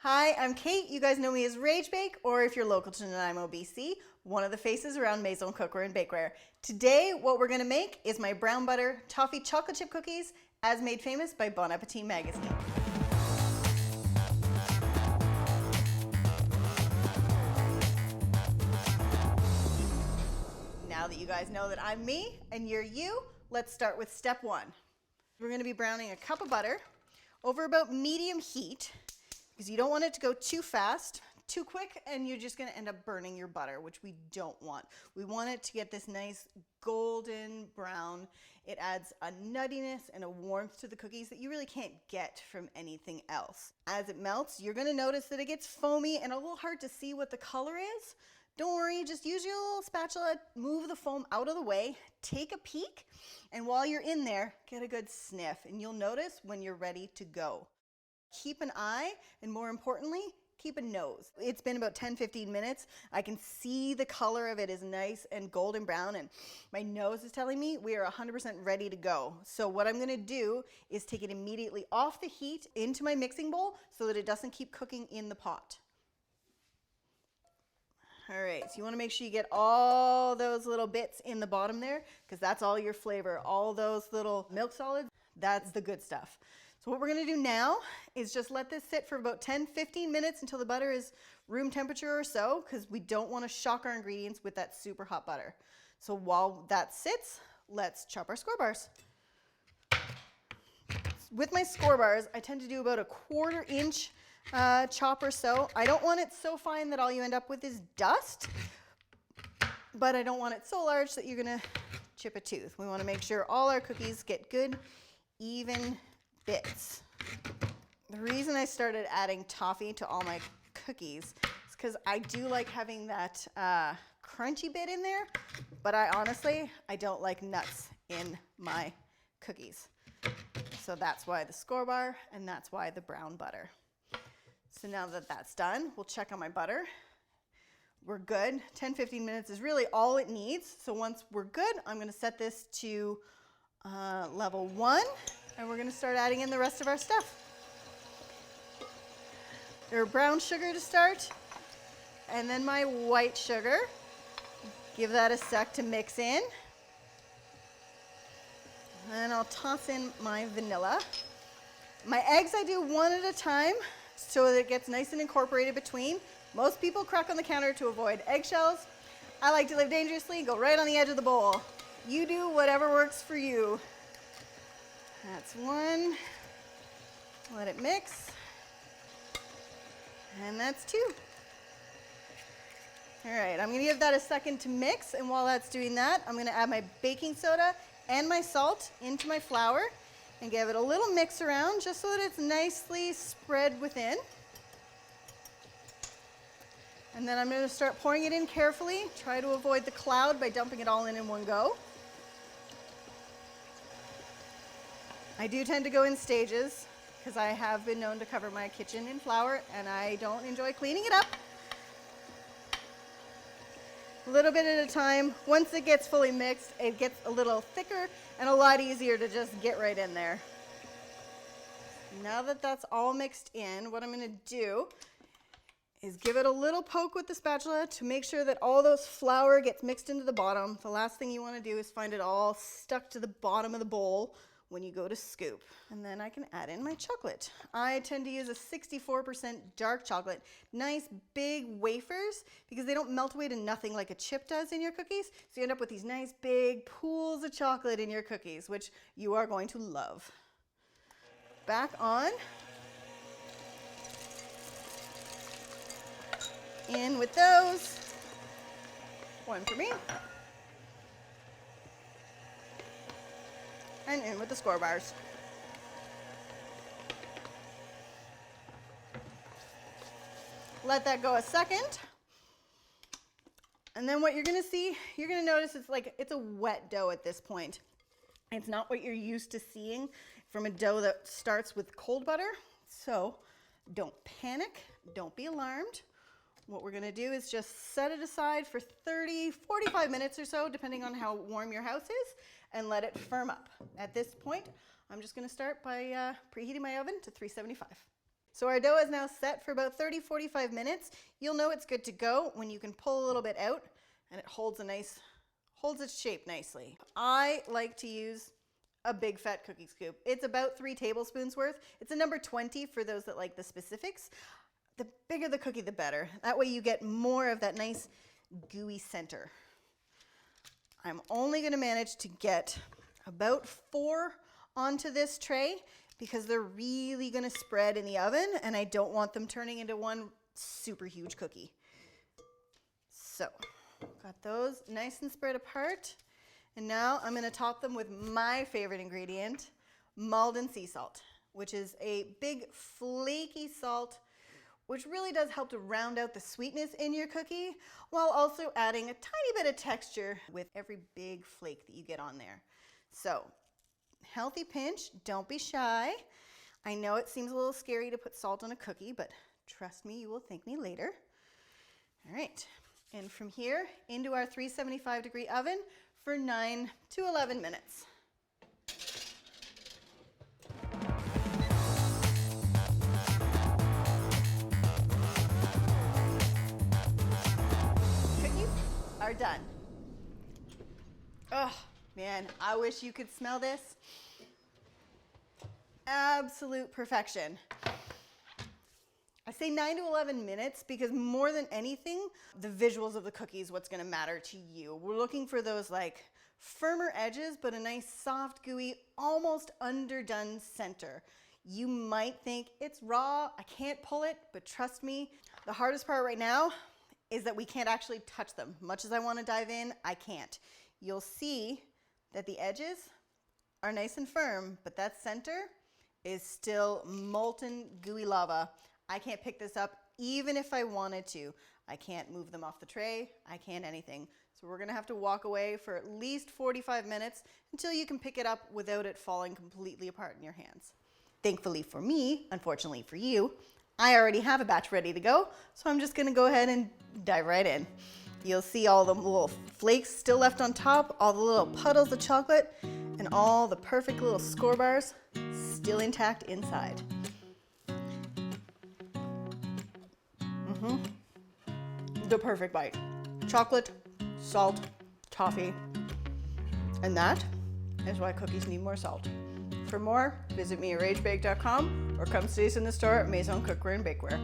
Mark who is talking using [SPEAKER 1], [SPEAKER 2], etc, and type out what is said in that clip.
[SPEAKER 1] Hi, I'm Kate. You guys know me as Rage Bake, or if you're local to Nanaimo, BC, one of the faces around Maison Cookware and Bakeware. Today, what we're gonna make is my brown butter toffee chocolate chip cookies, as made famous by Bon Appetit magazine. Now that you guys know that I'm me and you're you, let's start with step one. We're gonna be browning a cup of butter over about medium heat, because you don't want it to go too fast, too quick, and you're just gonna end up burning your butter, which we don't want. We want it to get this nice golden brown. It adds a nuttiness and a warmth to the cookies that you really can't get from anything else. As it melts, you're gonna notice that it gets foamy and a little hard to see what the color is. Don't worry, just use your little spatula, move the foam out of the way, take a peek, and while you're in there, get a good sniff, and you'll notice when you're ready to go. Keep an eye, and more importantly, keep a nose. It's been about 10-15 minutes. I can see the color of it is nice and golden brown, and my nose is telling me we are 100% ready to go. So what I'm gonna do is take it immediately off the heat into my mixing bowl so that it doesn't keep cooking in the pot. All right, so you wanna make sure you get all those little bits in the bottom there, because that's all your flavor. All those little milk solids, that's the good stuff. So what we're gonna do now is just let this sit for about 10-15 minutes until the butter is room temperature or so, because we don't wanna shock our ingredients with that super hot butter. So while that sits, let's chop our score bars. With my score bars, I tend to do about a 1/4 inch chop or so. I don't want it so fine that all you end up with is dust, but I don't want it so large that you're gonna chip a tooth. We wanna make sure all our cookies get good, even bits. The reason I started adding toffee to all my cookies is because I do like having that crunchy bit in there, but I don't like nuts in my cookies. So that's why the score bar, and that's why the brown butter. So now that that's done, we'll check on my butter. We're good. 10-15 minutes is really all it needs. So once we're good, I'm gonna set this to level 1, and we're gonna start adding in the rest of our stuff. Our brown sugar to start, and then my white sugar. Give that a sec to mix in. And I'll toss in my vanilla. My eggs I do one at a time so that it gets nice and incorporated between. Most people crack on the counter to avoid eggshells. I like to live dangerously and go right on the edge of the bowl. You do whatever works for you. That's one. Let it mix. And that's 2. All right, I'm gonna give that a second to mix, and while that's doing that, I'm gonna add my baking soda and my salt into my flour and give it a little mix around just so that it's nicely spread within. And then I'm gonna start pouring it in carefully. Try to avoid the cloud by dumping it all in one go. I do tend to go in stages because I have been known to cover my kitchen in flour and I don't enjoy cleaning it up. A little bit at a time. Once it gets fully mixed, it gets a little thicker and a lot easier to just get right in there. Now that that's all mixed in, what I'm gonna do is give it a little poke with the spatula to make sure that all those flour gets mixed into the bottom. The last thing you wanna do is find it all stuck to the bottom of the bowl when you go to scoop. And then I can add in my chocolate. I tend to use a 64% dark chocolate. Nice big wafers, because they don't melt away to nothing like a chip does in your cookies. So you end up with these nice big pools of chocolate in your cookies, which you are going to love. Back on. In with those. One for me. And in with the score bars. Let that go a second. And then what you're gonna see, you're gonna notice it's a wet dough at this point. It's not what you're used to seeing from a dough that starts with cold butter. So don't panic, don't be alarmed. What we're gonna do is just set it aside for 30-45 minutes or so, depending on how warm your house is, and let it firm up. At this point, I'm just gonna start by preheating my oven to 375. So our dough is now set for about 30-45 minutes. You'll know it's good to go when you can pull a little bit out and it holds its shape nicely. I like to use a big fat cookie scoop. It's about 3 tablespoons worth. It's a number 20 for those that like the specifics. The bigger the cookie, the better. That way you get more of that nice gooey center. I'm only gonna manage to get about 4 onto this tray because they're really gonna spread in the oven and I don't want them turning into one super huge cookie. So, got those nice and spread apart. And now I'm gonna top them with my favorite ingredient, Maldon sea salt, which is a big flaky salt, which really does help to round out the sweetness in your cookie, while also adding a tiny bit of texture with every big flake that you get on there. So, healthy pinch, don't be shy. I know it seems a little scary to put salt on a cookie, but trust me, you will thank me later. All right, and from here into our 375-degree oven for 9 to 11 minutes. Cookies are done. Oh man, I wish you could smell this. Absolute perfection. I say 9 to 11 minutes because more than anything, the visuals of the cookie is what's gonna matter to you. We're looking for those like firmer edges, but a nice soft, gooey, almost underdone center. You might think it's raw, I can't pull it, but trust me, the hardest part right now is that we can't actually touch them. Much as I wanna dive in, I can't. You'll see that the edges are nice and firm, but that center is still molten, gooey lava. I can't pick this up even if I wanted to. I can't move them off the tray. I can't anything. So we're gonna have to walk away for at least 45 minutes until you can pick it up without it falling completely apart in your hands. Thankfully for me, unfortunately for you, I already have a batch ready to go, so I'm just gonna go ahead and dive right in. You'll see all the little flakes still left on top, all the little puddles of chocolate, and all the perfect little score bars still intact inside. The perfect bite. Chocolate, salt, toffee. And that is why cookies need more salt. For more, visit me at ragebake.com or come see us in the store at Maison Cookware and Bakeware.